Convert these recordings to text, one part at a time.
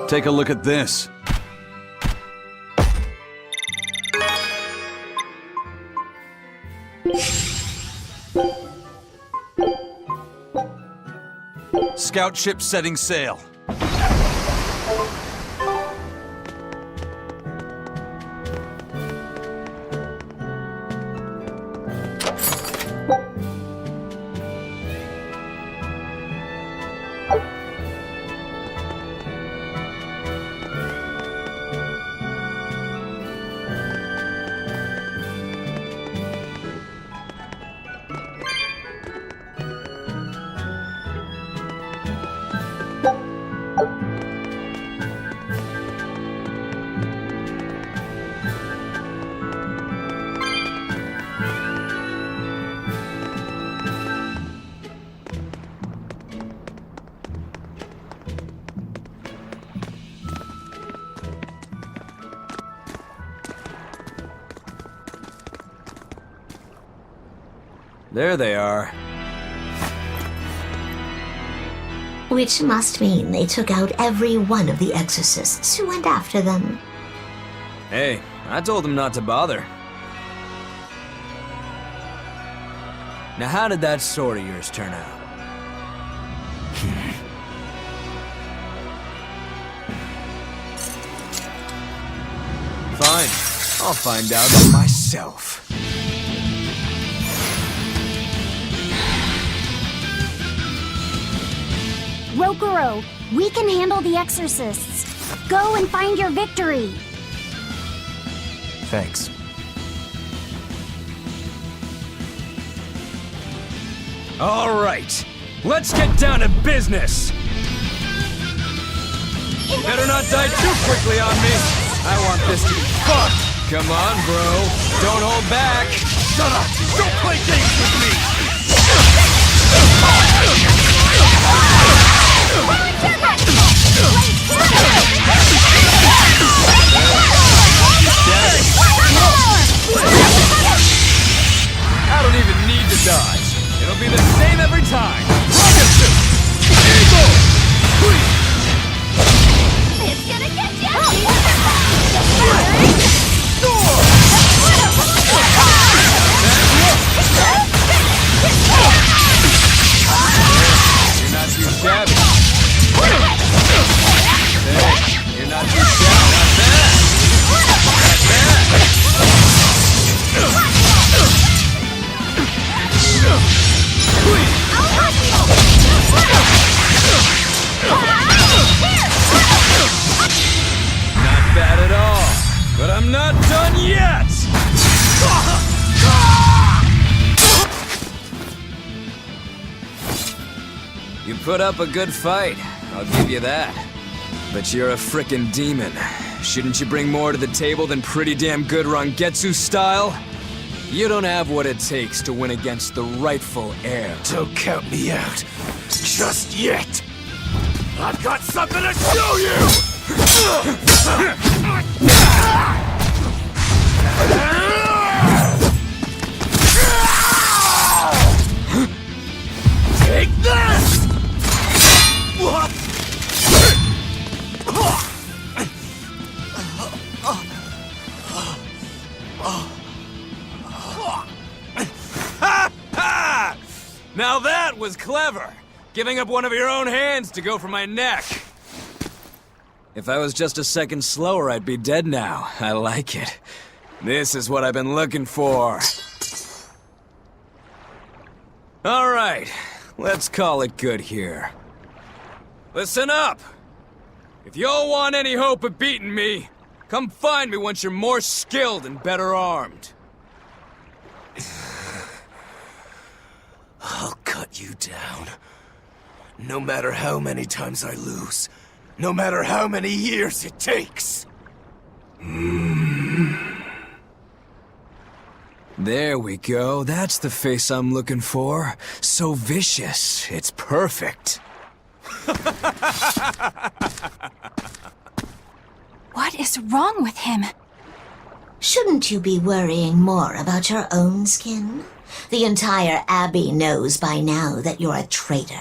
Take a look at this. Scout ship setting sail. There they are. Which must mean they took out every one of the exorcists who went after them. Hey, I told them not to bother. Now how did that sword of yours turn out? Fine, I'll find out myself. Rokuro, we can handle the exorcists. Go and find your victory. Thanks. All right, let's get down to business. Better not die too quickly on me. I want this to be fun. Come on, bro. Don't hold back. Shut up. Don't play games with me. I don't even need to dodge. It'll be the same every time. Eagle! It's gonna get you! You're not too shabby. Hey, you're not too shabby. Not bad. Not bad. Not bad at all, but I'm not done yet! You put up a good fight, I'll give you that. But you're a frickin' demon. Shouldn't you bring more to the table than pretty damn good Rangetsu style? You don't have what it takes to win against the rightful heir. Don't count me out. Just yet. I've got something to show you! Take this! Now that was clever! Giving up one of your own hands to go for my neck. If I was just a second slower, I'd be dead now. I like it. This is what I've been looking for. All right, let's call it good here. Listen up! If y'all want any hope of beating me, come find me once you're more skilled and better armed. I'll cut you down. No matter how many times I lose, no matter how many years it takes. There we go. That's the face I'm looking for. So vicious. It's perfect. What is wrong with him? Shouldn't you be worrying more about your own skin? The entire Abbey knows by now that you're a traitor.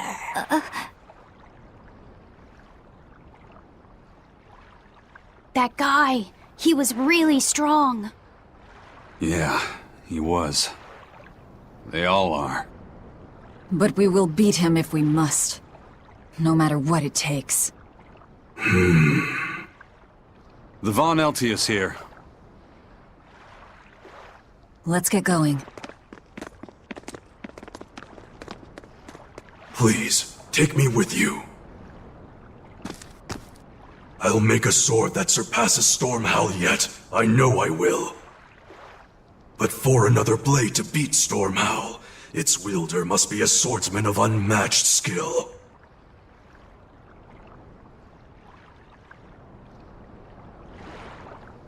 That guy, he was really strong. Yeah, he was. They all are. But we will beat him if we must. No matter what it takes. The Von Eltius here. Let's get going. Please, take me with you. I'll make a sword that surpasses Stormhowl yet. I know I will. But for another blade to beat Stormhowl, its wielder must be a swordsman of unmatched skill.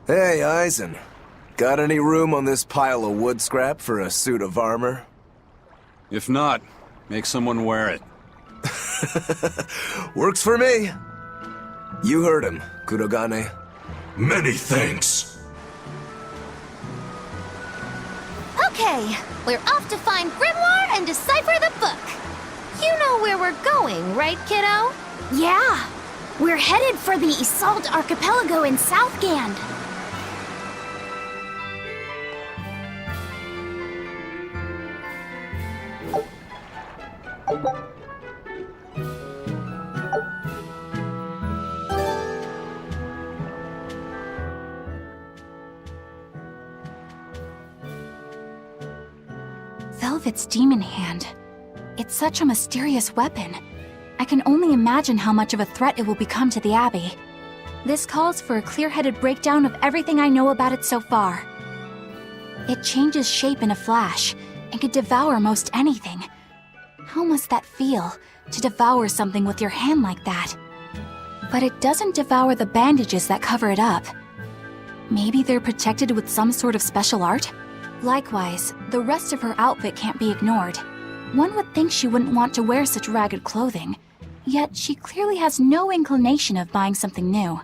Hey, Eisen. Got any room on this pile of wood scrap for a suit of armor? If not, make someone wear it. Works for me. You heard him, Kurogane. Many thanks. Okay, we're off to find Grimoire and decipher the book. You know where we're going, right, kiddo? Yeah, we're headed for the Assault Archipelago in Southgand. Velvet's demon hand. It's such a mysterious weapon. I can only imagine how much of a threat it will become to the Abbey. This calls for a clear-headed breakdown of everything I know about it so far. It changes shape in a flash, and can devour most anything. How must that feel, to devour something with your hand like that? But it doesn't devour the bandages that cover it up. Maybe they're protected with some sort of special art? Likewise, the rest of her outfit can't be ignored. One would think she wouldn't want to wear such ragged clothing, yet she clearly has no inclination of buying something new.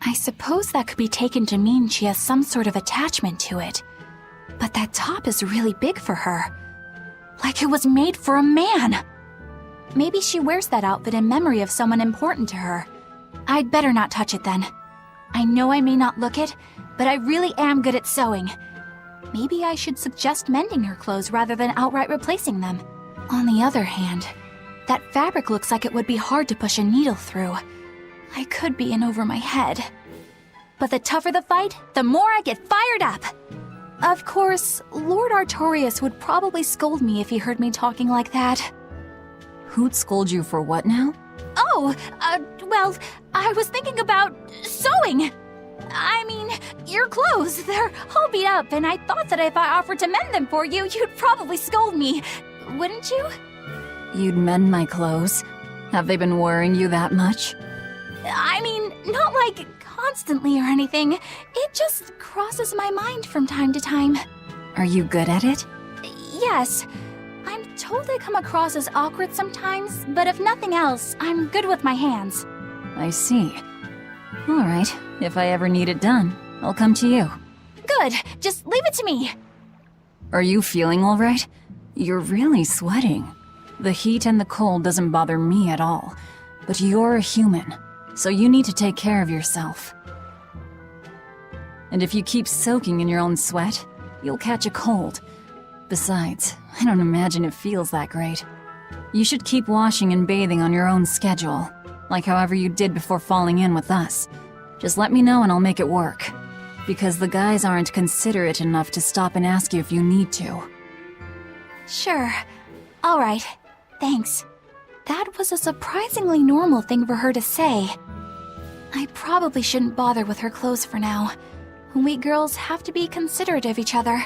I suppose that could be taken to mean she has some sort of attachment to it. But that top is really big for her. Like it was made for a man. Maybe she wears that outfit in memory of someone important to her. I'd better not touch it then. I know I may not look it, but I really am good at sewing. Maybe I should suggest mending her clothes rather than outright replacing them. On the other hand, that fabric looks like it would be hard to push a needle through. I could be in over my head. But the tougher the fight, the more I get fired up. Of course, Lord Artorias would probably scold me if he heard me talking like that. Who'd scold you for what now? Oh, well, I was thinking about sewing. I mean, your clothes, they're all beat up, and I thought that if I offered to mend them for you, you'd probably scold me. Wouldn't you? You'd mend my clothes? Have they been worrying you that much? I mean, not like constantly or anything. It just crosses my mind from time to time. Are you good at it? Yes. I'm told I come across as awkward sometimes, but if nothing else, I'm good with my hands. I see. All right, if I ever need it done, I'll come to you. Good, just leave it to me. Are you feeling all right? You're really sweating. The heat and the cold doesn't bother me at all, but you're a human, so you need to take care of yourself. And if you keep soaking in your own sweat, you'll catch a cold. Besides, I don't imagine it feels that great. You should keep washing and bathing on your own schedule, like however you did before falling in with us. Just let me know and I'll make it work. Because the guys aren't considerate enough to stop and ask you if you need to. Sure. All right. Thanks. That was a surprisingly normal thing for her to say. I probably shouldn't bother with her clothes for now. We girls have to be considerate of each other.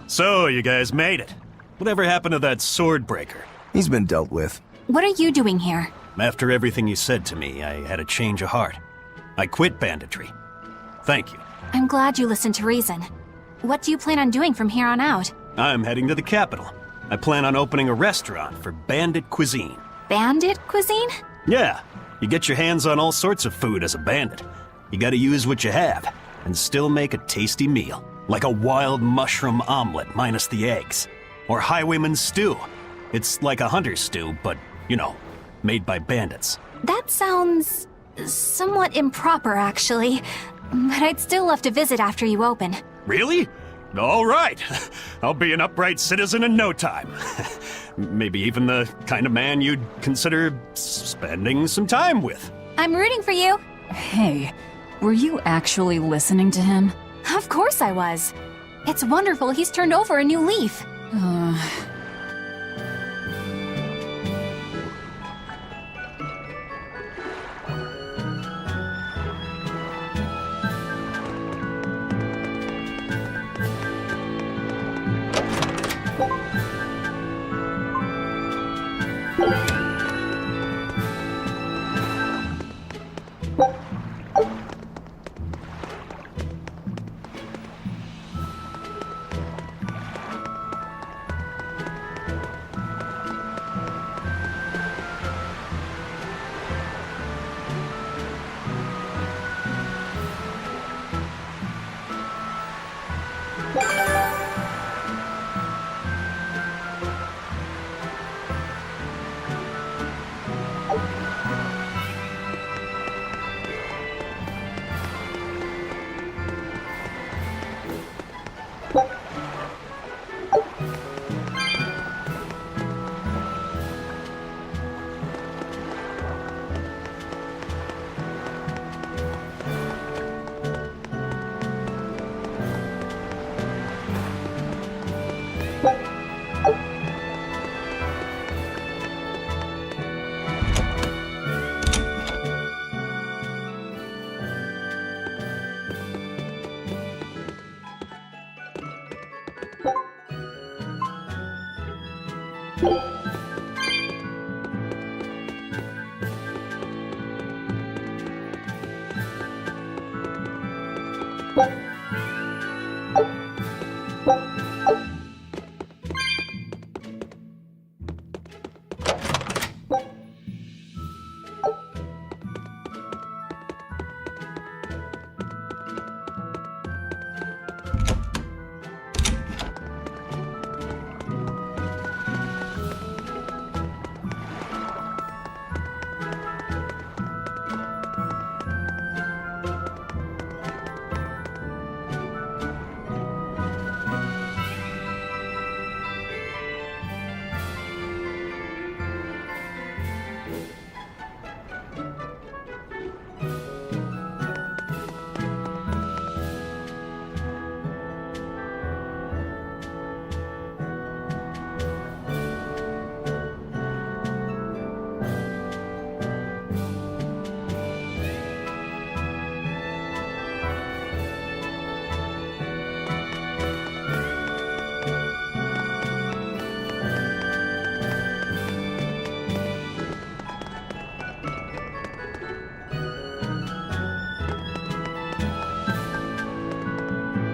So, you guys made it. Whatever happened to that sword breaker? He's been dealt with. What are you doing here? After everything you said to me, I had a change of heart. I quit banditry. Thank you. I'm glad you listened to reason. What do you plan on doing from here on out? I'm heading to the capital. I plan on opening a restaurant for bandit cuisine. Bandit cuisine? Yeah, you get your hands on all sorts of food as a bandit. You gotta use what you have, and still make a tasty meal. Like a wild mushroom omelet minus the eggs. Or highwayman's stew. It's like a hunter's stew, but, you know, made by bandits. That sounds somewhat improper, actually. But I'd still love to visit after you open. Really? All right. I'll be an upright citizen in no time. Maybe even the kind of man you'd consider spending some time with. I'm rooting for you. Hey, were you actually listening to him? Of course I was. It's wonderful he's turned over a new leaf.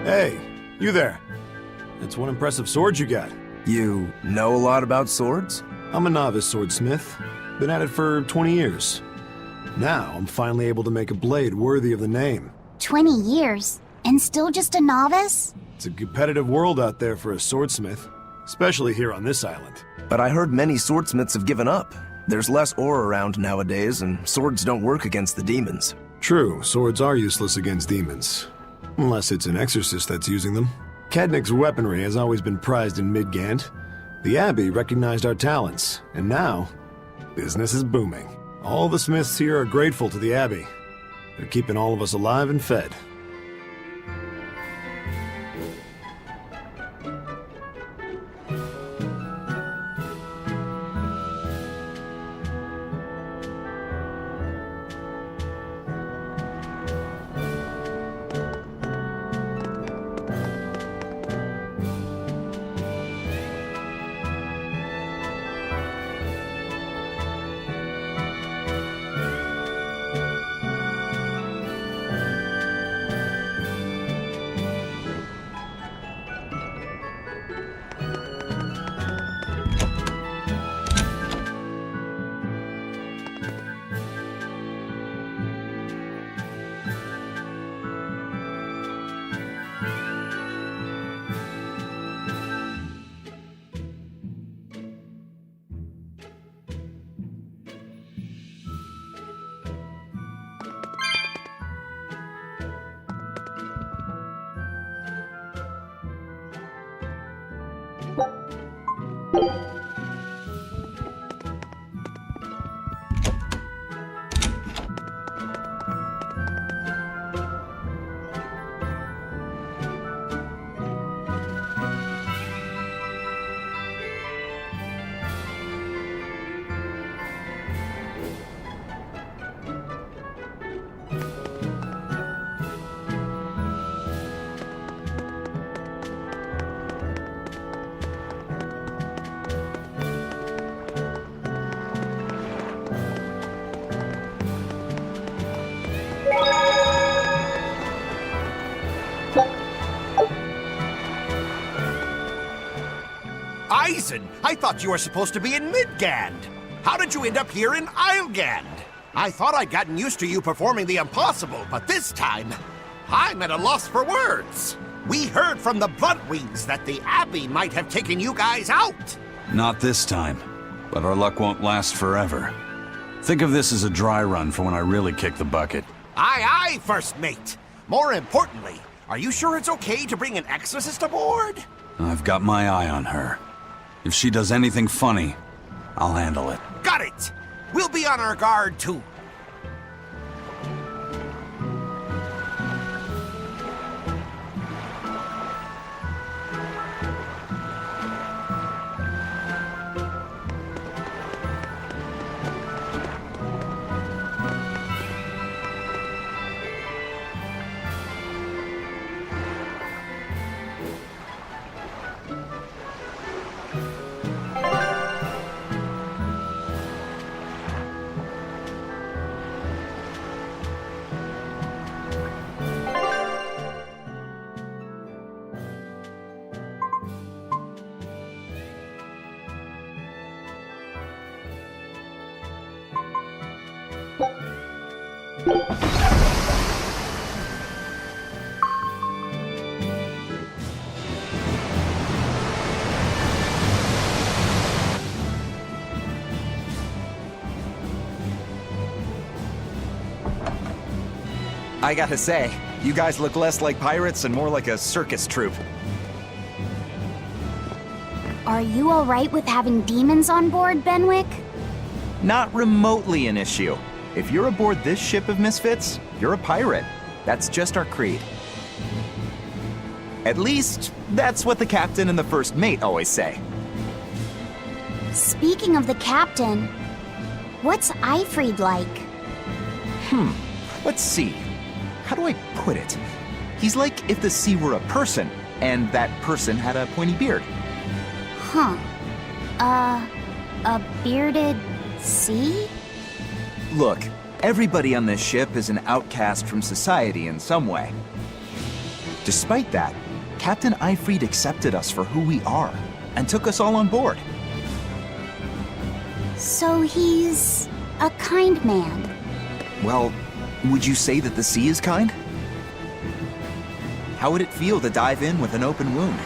Hey, you there. That's one impressive sword you got. You know a lot about swords? I'm a novice swordsmith. Been at it for 20 years. Now, I'm finally able to make a blade worthy of the name. 20 years? And still just a novice? It's a competitive world out there for a swordsmith, especially here on this island. But I heard many swordsmiths have given up. There's less ore around nowadays, and swords don't work against the demons. True, swords are useless against demons. Unless it's an exorcist that's using them. Kadnik's weaponry has always been prized in Midgant. The Abbey recognized our talents, and now, business is booming. All the smiths here are grateful to the Abbey. They're keeping all of us alive and fed. Eisen, I thought you were supposed to be in Midgand. How did you end up here in Islegand? I thought I'd gotten used to you performing the impossible, but this time, I'm at a loss for words. We heard from the Bloodwings that the Abbey might have taken you guys out. Not this time, but our luck won't last forever. Think of this as a dry run for when I really kick the bucket. Aye, aye, First Mate. More importantly, are you sure it's okay to bring an exorcist aboard? I've got my eye on her. If she does anything funny, I'll handle it. Got it! We'll be on our guard, too. I gotta say, you guys look less like pirates and more like a circus troupe. Are you alright with having demons on board, Benwick? Not remotely an issue. If you're aboard this ship of misfits, you're a pirate. That's just our creed. At least, that's what the captain and the first mate always say. Speaking of the captain, what's Eifried like? Let's see. How do I put it? He's like if the sea were a person, and that person had a pointy beard. Huh. A bearded sea? Look, everybody on this ship is an outcast from society in some way. Despite that, Captain Eifried accepted us for who we are, and took us all on board. So he's a kind man. Well, would you say that the sea is kind? How would it feel to dive in with an open wound?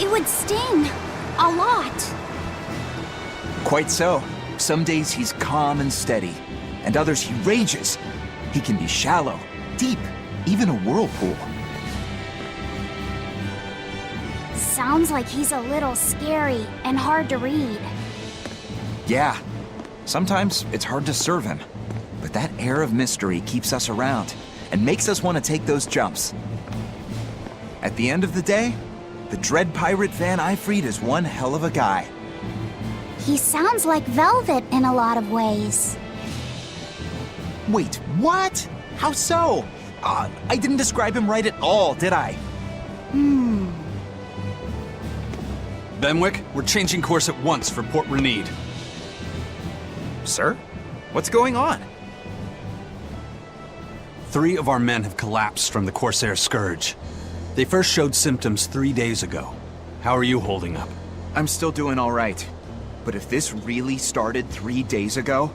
It would sting. A lot. Quite so. Some days he's calm and steady, and others he rages. He can be shallow, deep, even a whirlpool. Sounds like he's a little scary and hard to read. Yeah, sometimes it's hard to serve him, but that air of mystery keeps us around and makes us want to take those jumps. At the end of the day, the dread pirate Van Eifried is one hell of a guy. He sounds like Velvet in a lot of ways. Wait, what? How so? I didn't describe him right at all, did I? Benwick, we're changing course at once for Port Renede. Sir? What's going on? 3 of our men have collapsed from the Corsair Scourge. They first showed symptoms 3 days ago. How are you holding up? I'm still doing all right. But if this really started 3 days ago,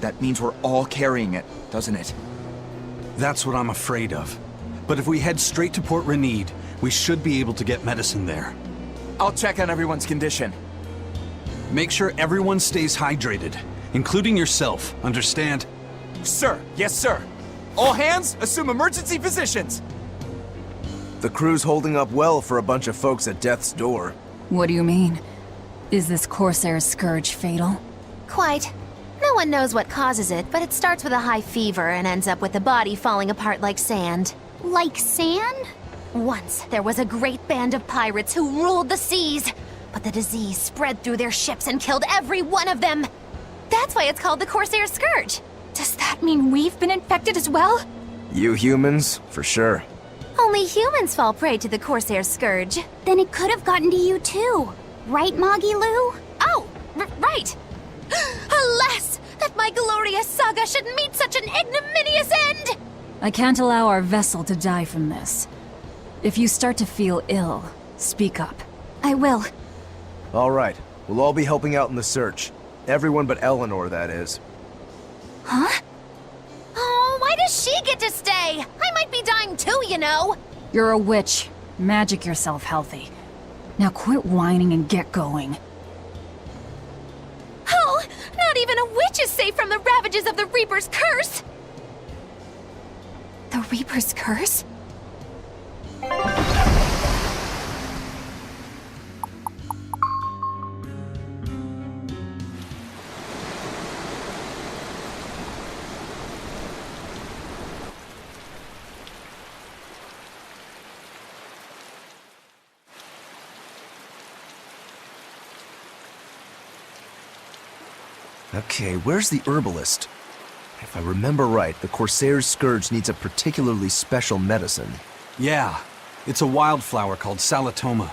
that means we're all carrying it, doesn't it? That's what I'm afraid of. But if we head straight to Port Renede, we should be able to get medicine there. I'll check on everyone's condition. Make sure everyone stays hydrated, including yourself, understand? Sir, yes sir. All hands, assume emergency positions. The crew's holding up well for a bunch of folks at death's door. What do you mean? Is this Corsair's scourge fatal? Quite. No one knows what causes it, but it starts with a high fever and ends up with the body falling apart like sand. Like sand? Once, there was a great band of pirates who ruled the seas, but the disease spread through their ships and killed every one of them. That's why it's called the Corsair Scourge. Does that mean we've been infected as well? You humans, for sure. Only humans fall prey to the Corsair Scourge. Then it could have gotten to you too. Right, Moggy Lou? Oh, right. Alas, that my glorious saga should meet such an ignominious end! I can't allow our vessel to die from this. If you start to feel ill, speak up. I will. All right, we'll all be helping out in the search. Everyone but Eleanor, that is. Huh? Oh, why does she get to stay? I might be dying too, you know. You're a witch. Magic yourself healthy. Now quit whining and get going. Oh, not even a witch is safe from the ravages of the Reaper's curse! The Reaper's curse? Okay, where's the herbalist? If I remember right, the Corsair's Scourge needs a particularly special medicine. Yeah, it's a wildflower called Salatoma.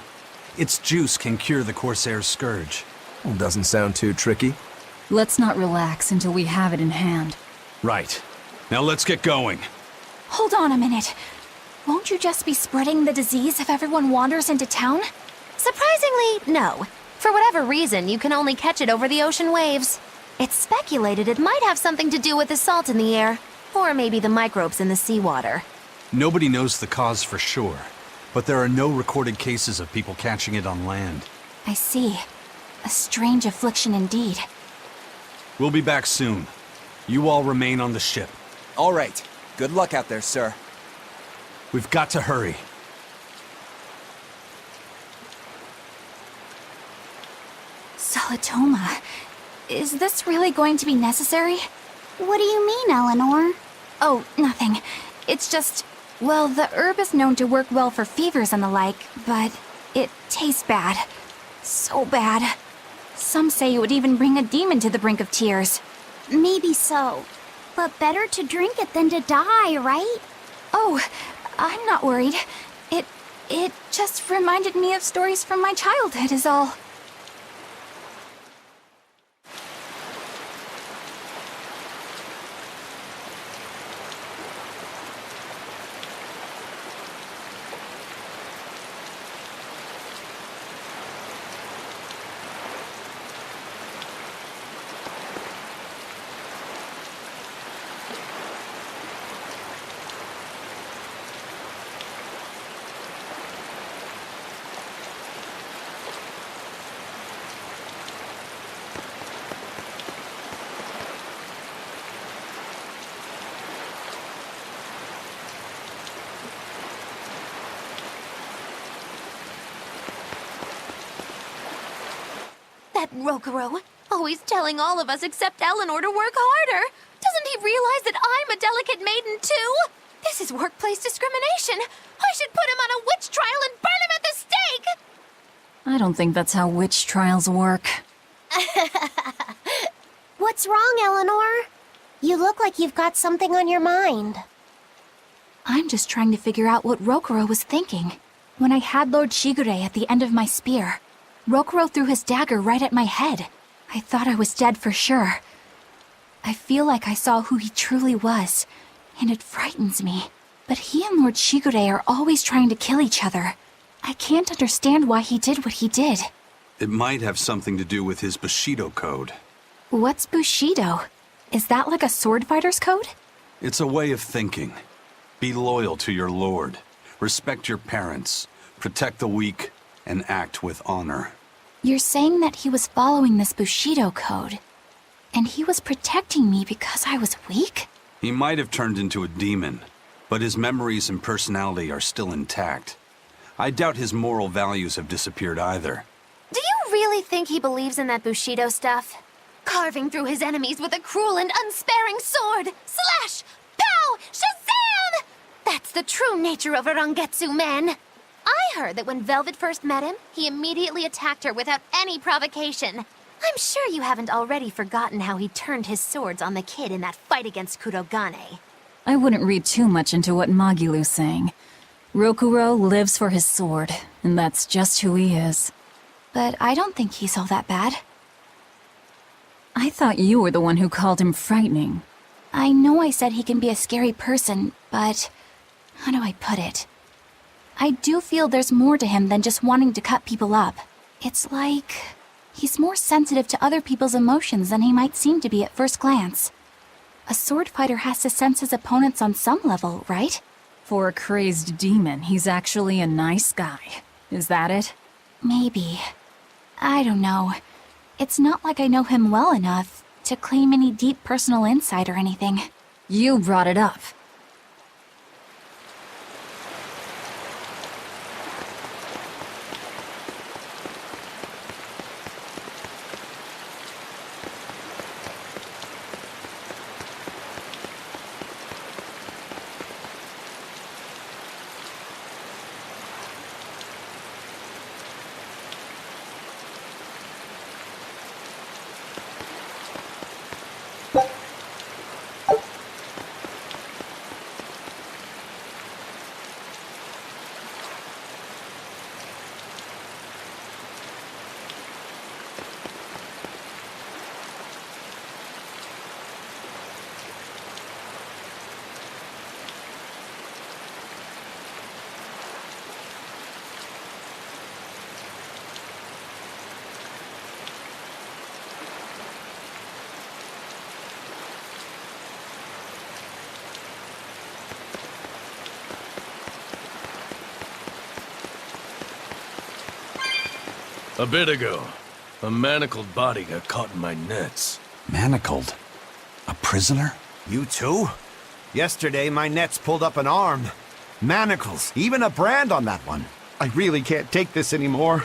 Its juice can cure the Corsair's Scourge. Well, doesn't sound too tricky. Let's not relax until we have it in hand. Right. Now let's get going. Hold on a minute. Won't you just be spreading the disease if everyone wanders into town? Surprisingly, no. For whatever reason, you can only catch it over the ocean waves. It's speculated it might have something to do with the salt in the air, or maybe the microbes in the seawater. Nobody knows the cause for sure, but there are no recorded cases of people catching it on land. I see. A strange affliction indeed. We'll be back soon. You all remain on the ship. All right. Good luck out there, sir. We've got to hurry. Salatoma. Is this really going to be necessary? What do you mean, Eleanor? Oh, nothing. It's just, well, the herb is known to work well for fevers and the like, but it tastes bad. So bad. Some say it would even bring a demon to the brink of tears. Maybe so. But better to drink it than to die, right? Oh, I'm not worried. It just reminded me of stories from my childhood is all. That Rokuro, always telling all of us except Eleanor to work harder. Doesn't he realize that I'm a delicate maiden too? This is workplace discrimination. I should put him on a witch trial and burn him at the stake! I don't think that's how witch trials work. What's wrong, Eleanor? You look like you've got something on your mind. I'm just trying to figure out what Rokuro was thinking. When I had Lord Shigure at the end of my spear, Rokuro threw his dagger right at my head. I thought I was dead for sure. I feel like I saw who he truly was, and it frightens me. But he and Lord Shigure are always trying to kill each other. I can't understand why he did what he did. It might have something to do with his Bushido code. What's Bushido? Is that like a sword fighter's code? It's a way of thinking. Be loyal to your lord. Respect your parents. Protect the weak. And act with honor. You're saying that he was following this Bushido code, and he was protecting me because I was weak? He might have turned into a demon, but his memories and personality are still intact. I doubt his moral values have disappeared either. really think he believes in that Bushido stuff? Carving through his enemies with a cruel and unsparing sword! Slash! Pow! Shazam! That's the true nature of a Rangetsu man! I heard that when Velvet first met him, he immediately attacked her without any provocation. I'm sure you haven't already forgotten how he turned his swords on the kid in that fight against Kurogane. I wouldn't read too much into what Magilu's saying. Rokuro lives for his sword, and that's just who he is. But I don't think he's all that bad. I thought you were the one who called him frightening. I know I said he can be a scary person, but how do I put it? I do feel there's more to him than just wanting to cut people up. It's like he's more sensitive to other people's emotions than he might seem to be at first glance. A sword fighter has to sense his opponents on some level, right? For a crazed demon, he's actually a nice guy. Is that it? Maybe. I don't know. It's not like I know him well enough to claim any deep personal insight or anything. You brought it up. A bit ago, a manacled body got caught in my nets. Manacled? A prisoner? You too? Yesterday, my nets pulled up an arm. Manacles, even a brand on that one. I really can't take this anymore.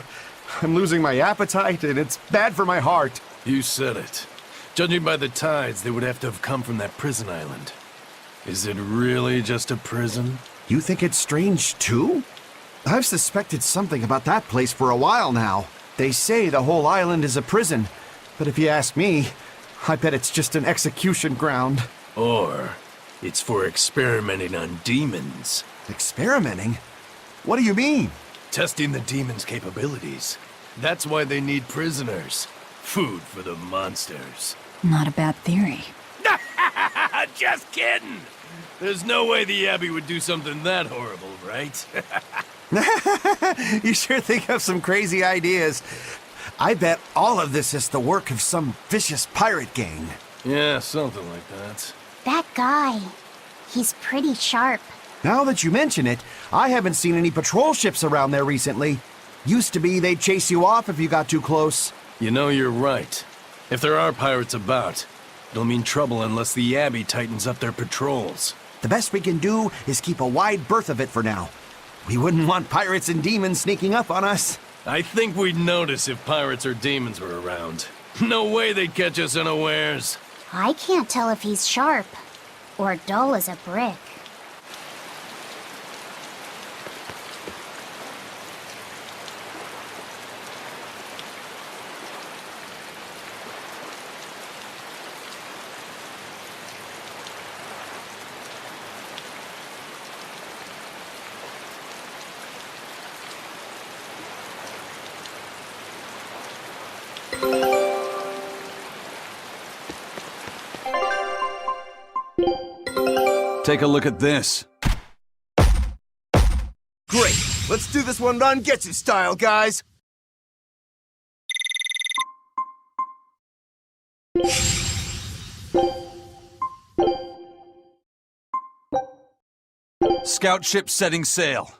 I'm losing my appetite, and it's bad for my heart. You said it. Judging by the tides, they would have to have come from that prison island. Is it really just a prison? You think it's strange, too? I've suspected something about that place for a while now. They say the whole island is a prison, but if you ask me, I bet it's just an execution ground. Or it's for experimenting on demons. Experimenting? What do you mean? Testing the demons' capabilities. That's why they need prisoners. Food for the monsters. Not a bad theory. Just kidding! There's no way the Abbey would do something that horrible, right? You sure think of some crazy ideas. I bet all of this is the work of some vicious pirate gang. Yeah, something like that. That guy, he's pretty sharp. Now that you mention it, I haven't seen any patrol ships around there recently. Used to be they'd chase you off if you got too close. You know, you're right. If there are pirates about, it'll mean trouble unless the Abbey tightens up their patrols. The best we can do is keep a wide berth of it for now. We wouldn't want pirates and demons sneaking up on us. I think we'd notice if pirates or demons were around. No way they'd catch us unawares. I can't tell if he's sharp or dull as a brick. Take a look at this. Great! Let's do this one Rangetsu style, guys! Scout ship setting sail.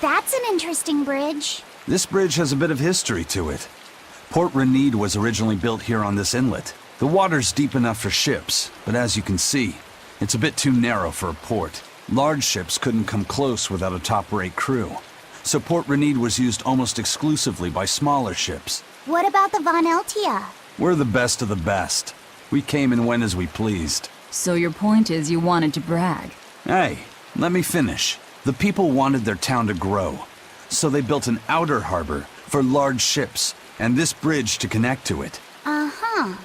That's an interesting bridge. This bridge has a bit of history to it. Port Renede was originally built here on this inlet. The water's deep enough for ships, but as you can see, it's a bit too narrow for a port. Large ships couldn't come close without a top-rate crew. So Port Renede was used almost exclusively by smaller ships. What about the Von Eltia? We're the best of the best. We came and went as we pleased. So your point is you wanted to brag? Hey, let me finish. The people wanted their town to grow, so they built an outer harbor for large ships, and this bridge to connect to it. Uh-huh.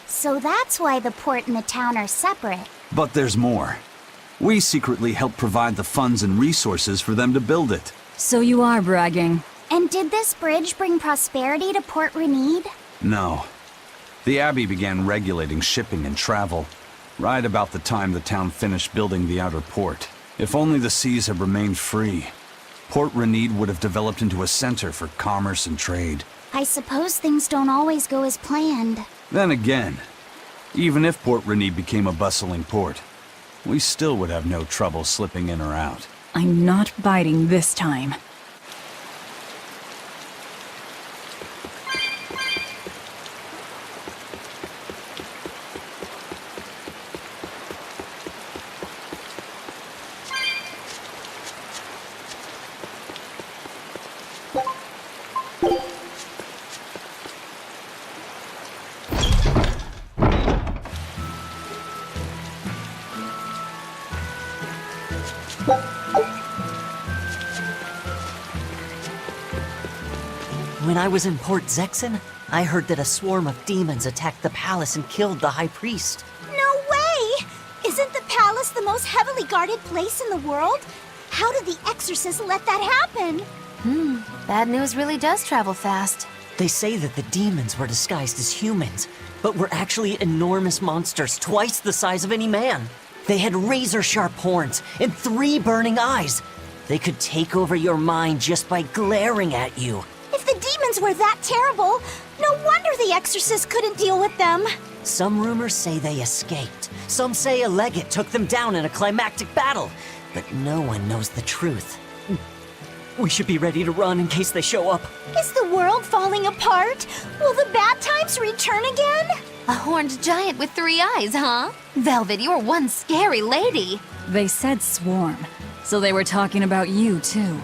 So that's why the port and the town are separate. But there's more. We secretly helped provide the funds and resources for them to build it. So you are bragging. And did this bridge bring prosperity to Port Renede? No. The Abbey began regulating shipping and travel, right about the time the town finished building the outer port. If only the seas had remained free, Port Renede would have developed into a center for commerce and trade. I suppose things don't always go as planned. Then again, even if Port Renede became a bustling port, we still would have no trouble slipping in or out. I'm not biting this time. When I was in Port Zexen, I heard that a swarm of demons attacked the palace and killed the High Priest. No way! Isn't the palace the most heavily guarded place in the world? How did the exorcists let that happen? Bad news really does travel fast. They say that the demons were disguised as humans, but were actually enormous monsters twice the size of any man. They had razor-sharp horns and 3 burning eyes. They could take over your mind just by glaring at you. If the demons were that terrible, no wonder the exorcists couldn't deal with them. Some rumors say they escaped. Some say a legate took them down in a climactic battle. But no one knows the truth. We should be ready to run in case they show up. Is the world falling apart? Will the bad times return again? A horned giant with 3 eyes, huh? Velvet, you're one scary lady. They said swarm, so they were talking about you, too.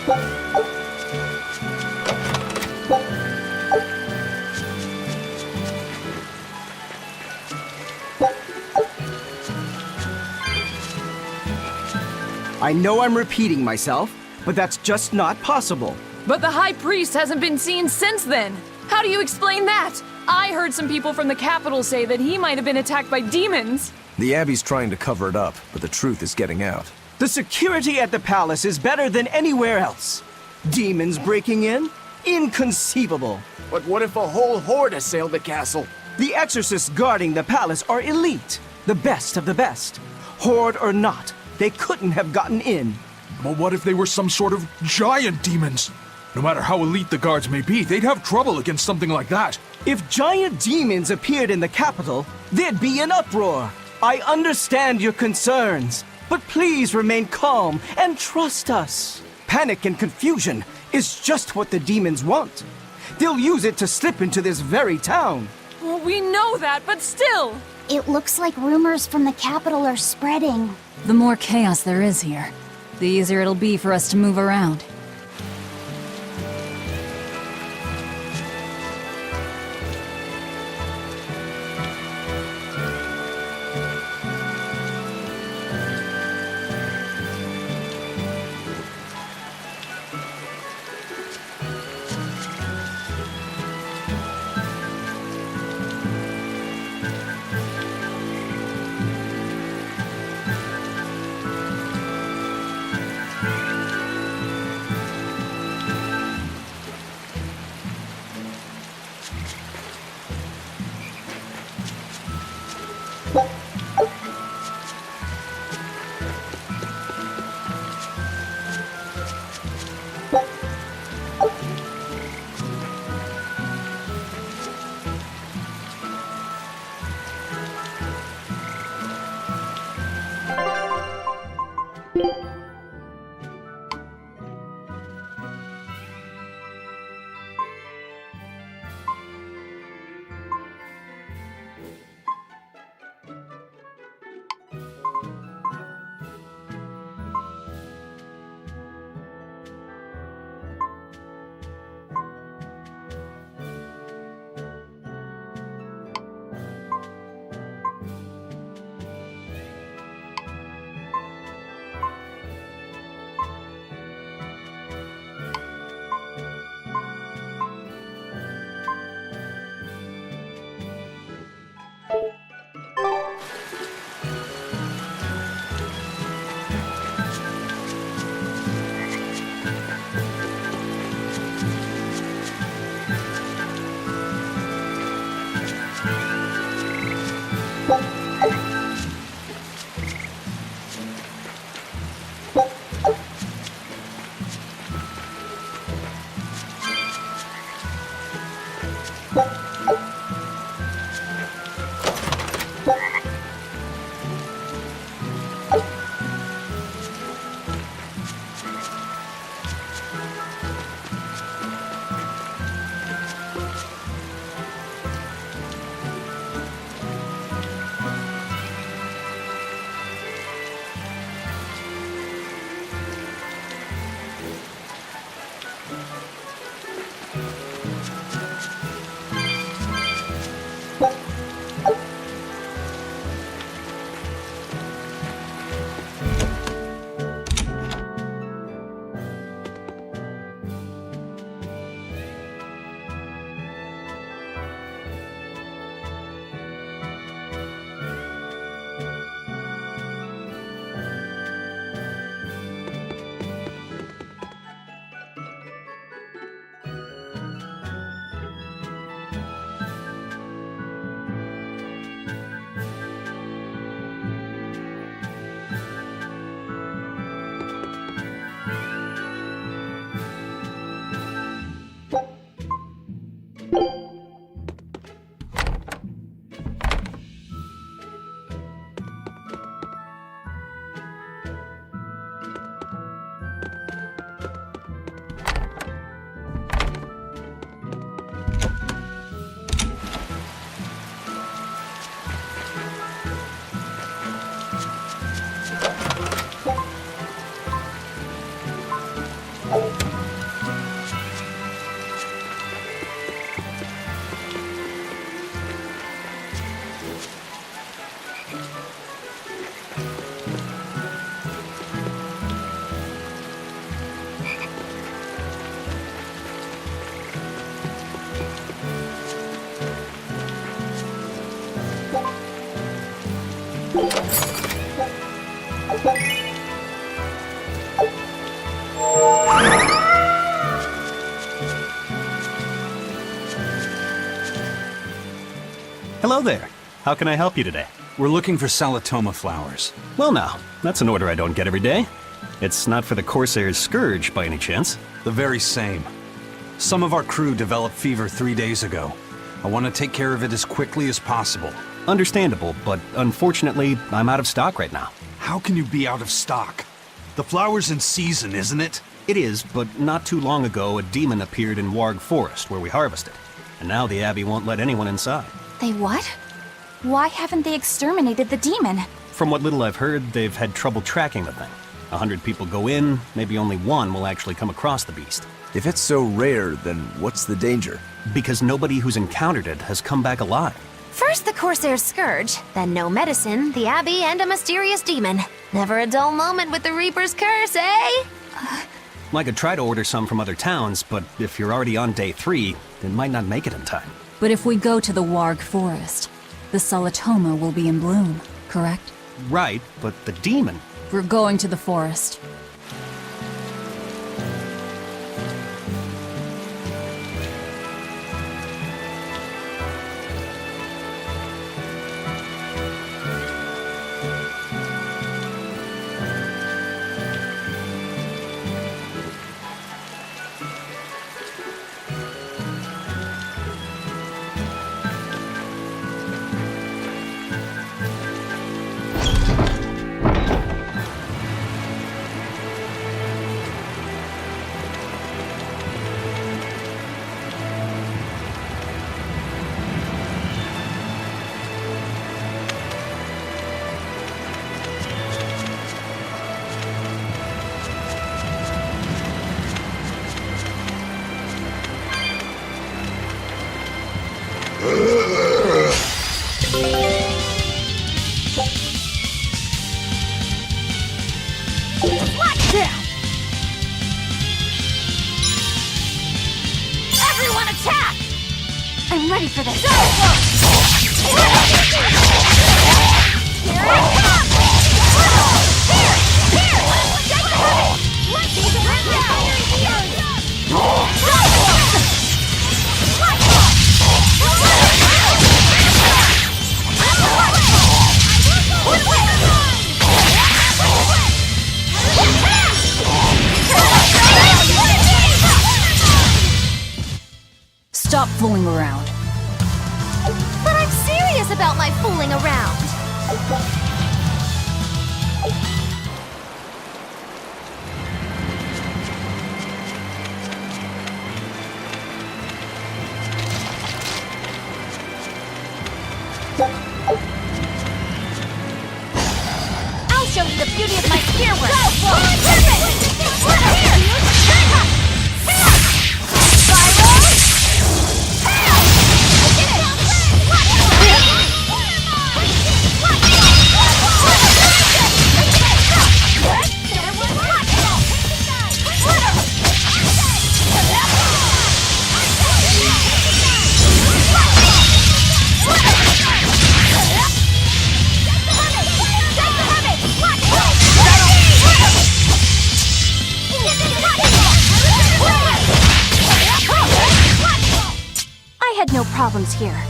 I know I'm repeating myself, but that's just not possible. But the High Priest hasn't been seen since then. How do you explain that? I heard some people from the capital say that he might have been attacked by demons. The Abbey's trying to cover it up, but the truth is getting out. The security at the palace is better than anywhere else. Demons breaking in? Inconceivable. But what if a whole horde assailed the castle? The exorcists guarding the palace are elite, the best of the best. Horde or not, they couldn't have gotten in. But what if they were some sort of giant demons? No matter how elite the guards may be, they'd have trouble against something like that. If giant demons appeared in the capital, there'd be an uproar. I understand your concerns, but please remain calm and trust us. Panic and confusion is just what the demons want. They'll use it to slip into this very town. Well, we know that, but still. It looks like rumors from the capital are spreading. The more chaos there is here, the easier it'll be for us to move around. Hello there. How can I help you today? We're looking for Salatoma flowers. Well now, that's an order I don't get every day. It's not for the Corsair's Scourge, by any chance? The very same. Some of our crew developed fever 3 days ago. I want to take care of it as quickly as possible. Understandable, but unfortunately, I'm out of stock right now. How can you be out of stock? The flower's in season, isn't it? It is, but not too long ago, a demon appeared in Warg Forest, where we harvested. And now the Abbey won't let anyone inside. They what? Why haven't they exterminated the demon? From what little I've heard, they've had trouble tracking the thing. 100 people go in, maybe only one will actually come across the beast. If it's so rare, then what's the danger? Because nobody who's encountered it has come back alive. First the Corsair's Scourge, then no medicine, the Abbey, and a mysterious demon. Never a dull moment with the Reaper's Curse, eh? I could try to order some from other towns, but if you're already on day 3, it might not make it in time. But if we go to the Warg Forest, the Salatoma will be in bloom, correct? Right, but the demon... We're going to the forest. Everyone attack! I'm ready for this. Here it comes! Here! Let's use it right Stop fooling around. But I'm serious about my fooling around. I'll show you the beauty of my spear work. I had no problems here.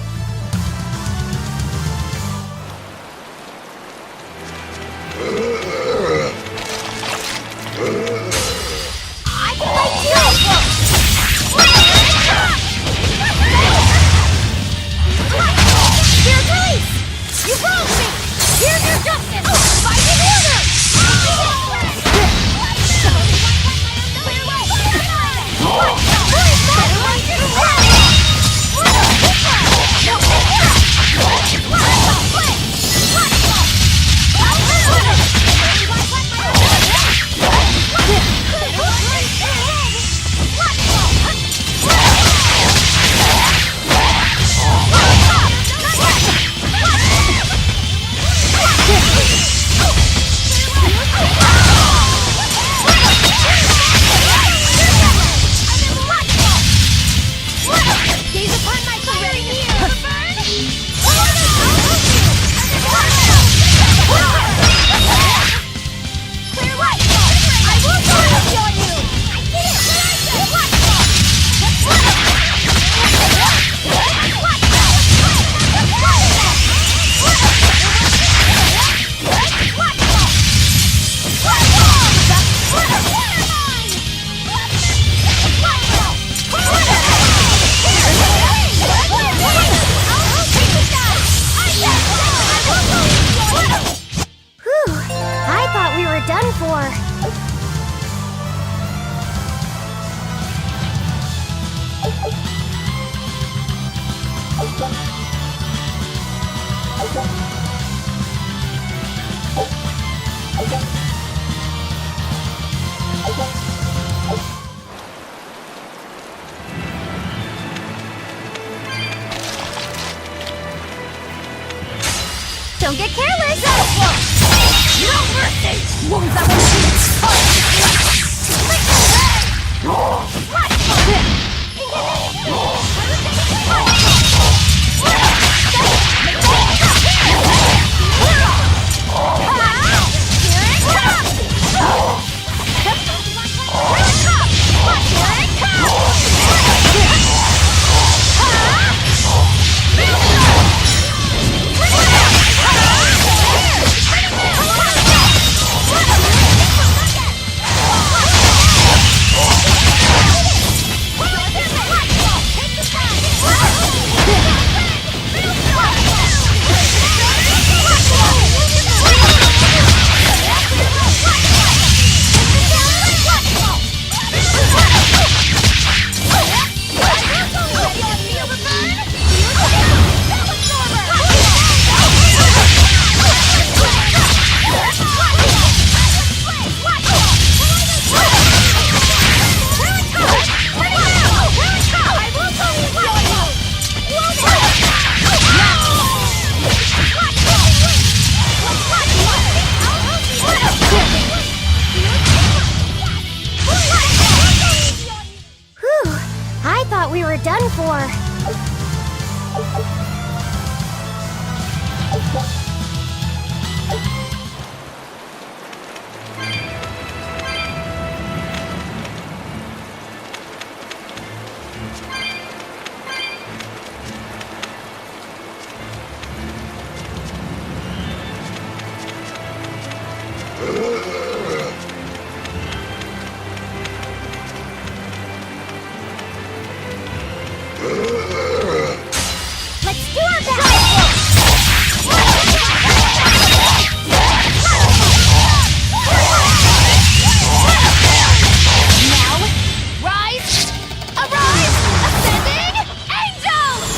Don't get careless! No mercy! Wounds that done for. Let's do our Now, rise, arise, ascending, angels!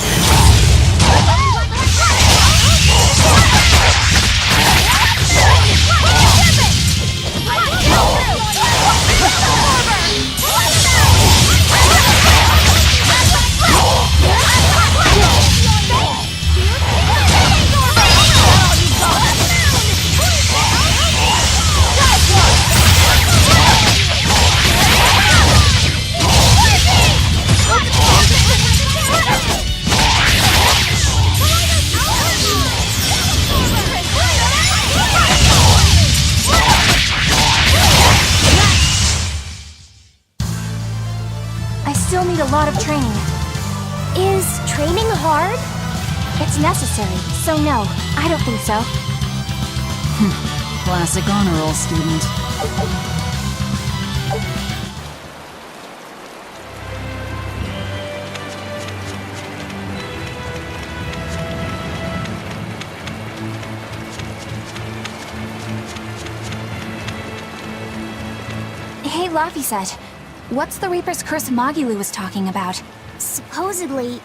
I still need a lot of training. Is training hard? It's necessary, so no, I don't think so. Classic honor roll student. Hey, Laphicet, what's the Reaper's Curse Magilu was talking about? Supposedly,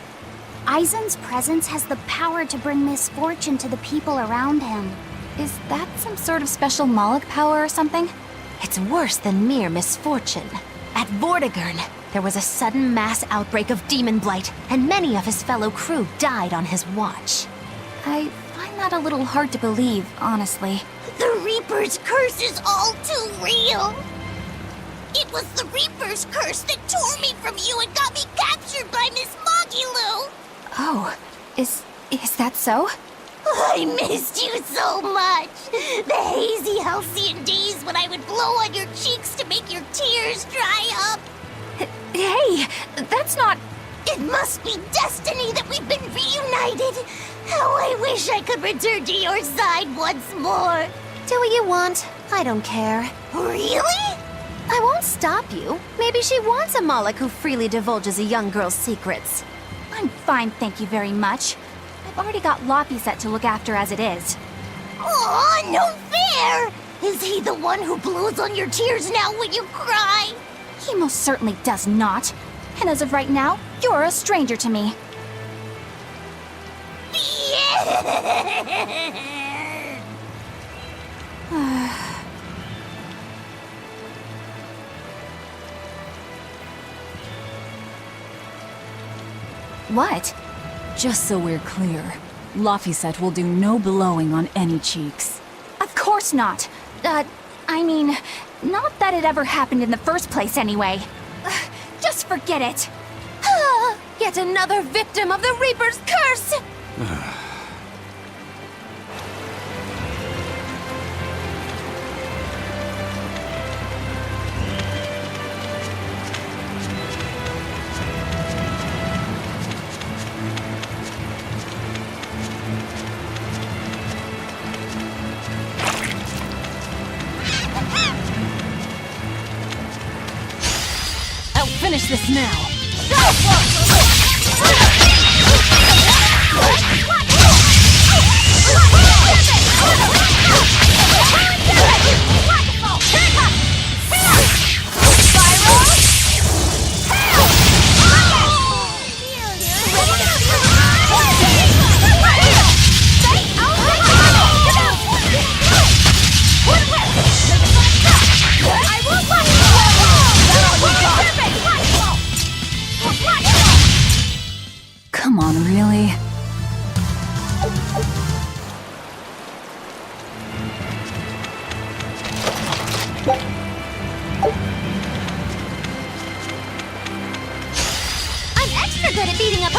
Aizen's presence has the power to bring misfortune to the people around him. Is that some sort of special Moloch power or something? It's worse than mere misfortune. At Vortigern, there was a sudden mass outbreak of demon blight, and many of his fellow crew died on his watch. I find that a little hard to believe, honestly. The Reaper's curse is all too real. It was the Reaper's curse that tore me from you and got me captured by Miss Magilu. Oh, is that so? I missed you so much. The hazy halcyon days when I would blow on your cheeks to make your tears dry up. Hey, that's not... It must be destiny that we've been reunited. How I wish I could return to your side once more. Do what you want. I don't care. Really? I won't stop you. Maybe she wants a Moloch who freely divulges a young girl's secrets. I'm fine, thank you very much. I've already got Laphicet to look after as it is. Aw, no fair! Is he the one who blows on your tears now when you cry? He most certainly does not. And as of right now, you're a stranger to me. What? Just so we're clear, Laphicet will do no blowing on any cheeks. Of course not. I mean, not that it ever happened in the first place anyway. Just forget it. Yet another victim of the Reaper's curse! I'll finish this now. Come on, really? I'm extra good at beating up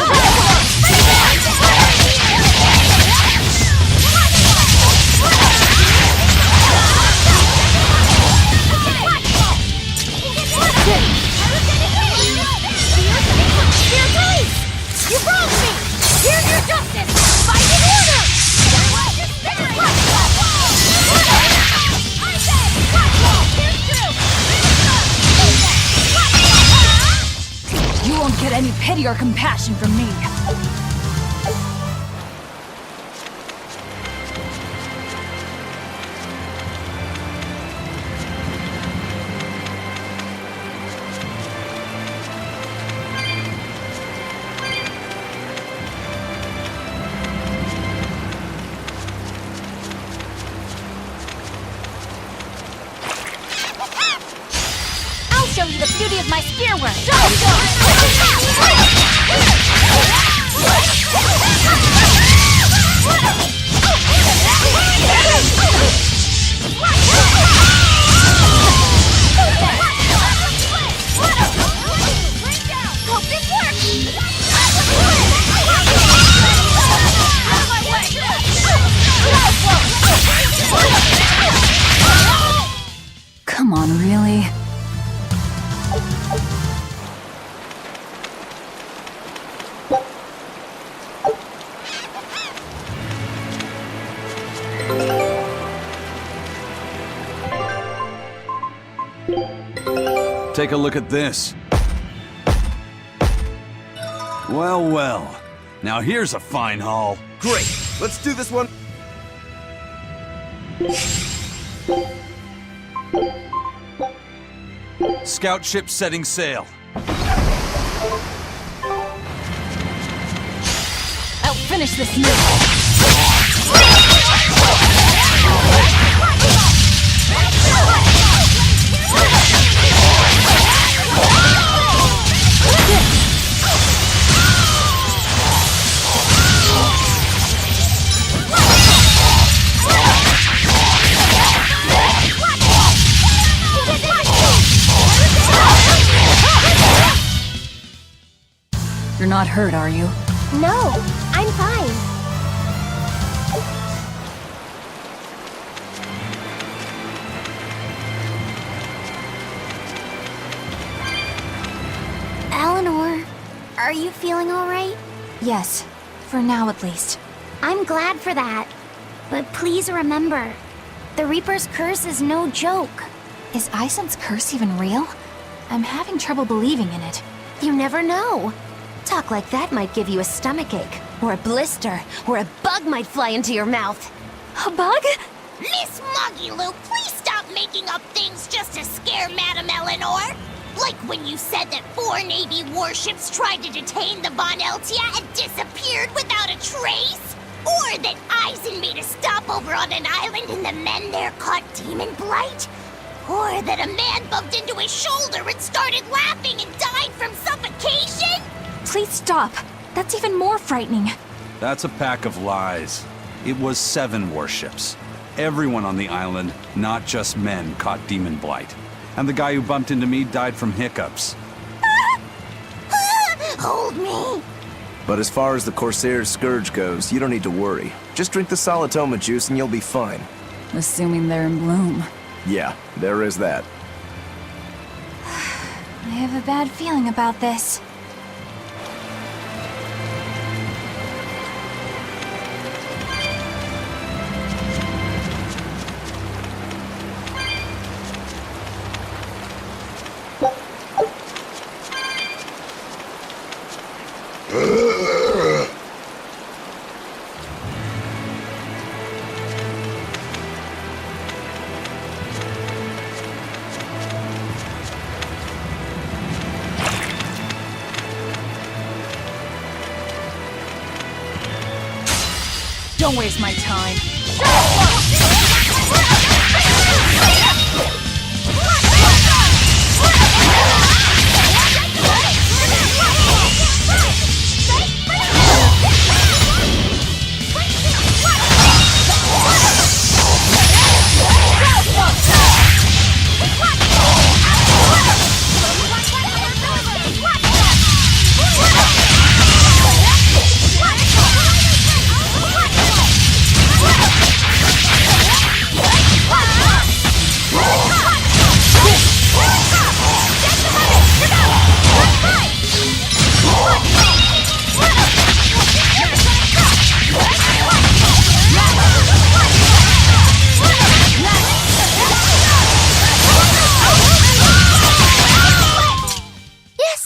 You wronged me! Here's your justice! Fight in order! You won't get any pity or compassion from me. Show you the beauty of my spear work. Hope this works! Come on, really? Take a look at this. Well, well. Now here's a fine haul. Great. Let's do this one. Scout ship setting sail. I'll finish this now. You're not hurt, are you? No, I'm fine. Eleanor, are you feeling all right? Yes, for now at least. I'm glad for that. But please remember, the Reaper's curse is no joke. Is Isen's curse even real? I'm having trouble believing in it. You never know. Talk like that might give you a stomachache, or a blister, or a bug might fly into your mouth. A bug? Miss Moggy Lou, please making up things just to scare Madame Eleanor? Like when you said that 4 Navy warships tried to detain the Von Eltia and disappeared without a trace? Or that Eisen made a stopover on an island and the men there caught demon blight? Or that a man bumped into his shoulder and started laughing and died from suffocation? Please stop. That's even more frightening. That's a pack of lies. It was 7 warships. Everyone on the island, not just men, caught demon blight. And the guy who bumped into me died from hiccups. Hold me. But as far as the Corsair's Scourge goes, you don't need to worry. Just drink the Solitoma juice and you'll be fine. Assuming they're in bloom. Yeah, there is that. I have a bad feeling about this. Don't waste my time.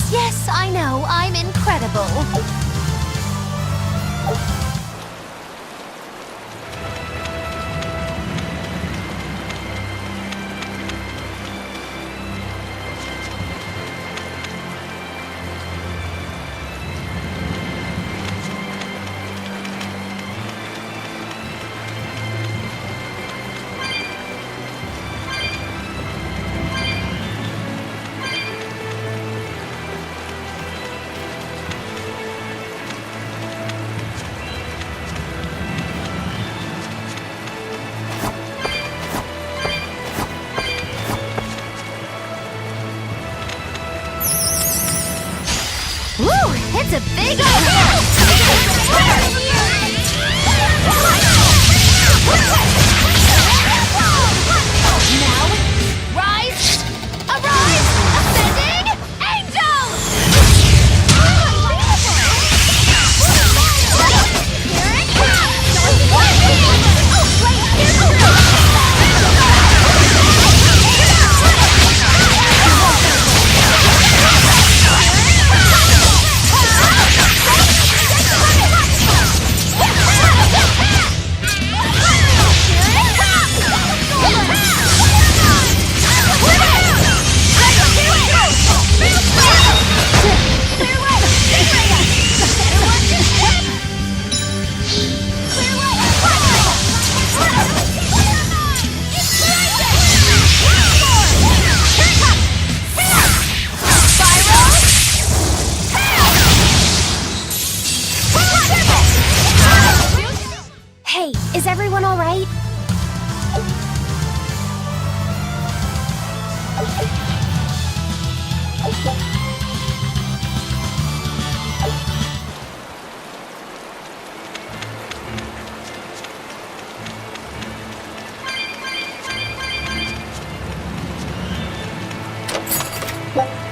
Yes, I know. I'm incredible. Woo! It's a big Now, rise! Arise! Ascending! Angels! Hey, is everyone all right? What?